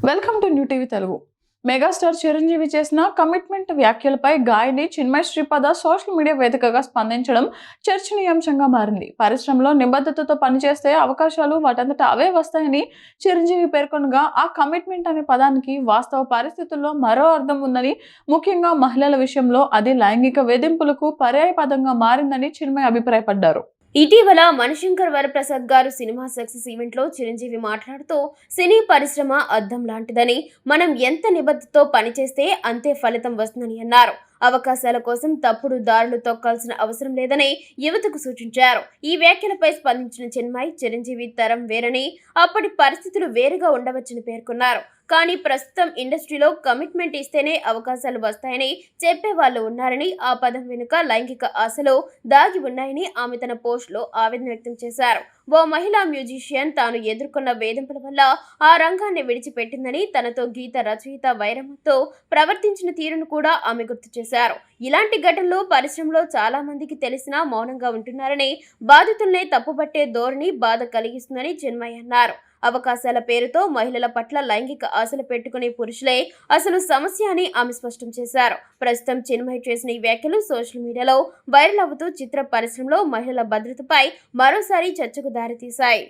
Welcome to new TV Telugu. Megastar Chiranjeevi చేసిన commitment వ్యాఖ్యలపై గాయని చిన్మయ్ శ్రీపద సోషల్ మీడియా వేదికగా స్పందించడం చర్చనీయాంశంగా మారింది. పరిశ్రమలో నిబద్ధతతో పనిచేస్తే అవకాశాలు వాటంతట అవే వస్తాయని చిరంజీవి పేర్కొనగా, ఆ కమిట్మెంట్ అనే పదానికి వాస్తవ పరిస్థితుల్లో మరో అర్థం ఉందని, ముఖ్యంగా మహిళల విషయంలో అది లైంగిక వేధింపులకు పర్యాయపదంగా మారిందని చిన్మయ్ అభిప్రాయపడ్డారు. ఇటీవల మణిశంకర్ వరప్రసాద్ గారు సినిమా సక్సెస్ ఈవెంట్ లో చిరంజీవి మాట్లాడుతూ, సినీ పరిశ్రమ అద్దం లాంటిదని, మనం ఎంత నిబద్ధతతో పనిచేస్తే అంతే ఫలితం వస్తుందని అన్నారు. అవకాశాల కోసం తప్పుడు దారులు తొక్కాల్సిన అవసరం లేదని యువతకు సూచించారు. ఈ వ్యాఖ్యలపై స్పందించిన చిన్మయ్, చిరంజీవి తరం వేరని, అప్పటి పరిస్థితులు వేరుగా ఉండవచ్చని పేర్కొన్నారు. కానీ ప్రస్తుతం ఇండస్ట్రీలో కమిట్మెంట్ ఇస్తేనే అవకాశాలు వస్తాయని చెప్పే వాళ్ళు ఉన్నారని, ఆ పదం వెనుక లైంగిక ఆశలు దాగి ఉన్నాయని ఆమె తన పోస్ట్ లో ఆవేదన వ్యక్తం చేశారు. ఓ మహిళా మ్యూజిషియన్ తాను ఎదుర్కొన్న వేధింపుల వల్ల ఆ రంగాన్ని విడిచిపెట్టిందని, తనతో గీత రచయిత వైరమ్మతో ప్రవర్తించిన తీరును కూడా ఆమె గుర్తు చేశారు. ఇలాంటి ఘటనలు పరిశ్రమలో చాలా మందికి తెలిసినా మౌనంగా ఉంటున్నారని, బాధితుల్నే తప్పుపట్టే ధోరణి బాధ కలిగిస్తుందని చిన్మయ్ అన్నారు. అవకాశాల పేరుతో మహిళల పట్ల లైంగిక ఆశలు పెట్టుకునే పురుషులే అసలు సమస్య అని ఆమె స్పష్టం చేశారు. ప్రస్తుతం చిన్మయ్ చేసిన ఈ వ్యాఖ్యలు సోషల్ మీడియాలో వైరల్ అవుతూ చిత్ర పరిశ్రమలో మహిళల భద్రతపై మరోసారి చర్చకు దారితీశాయి.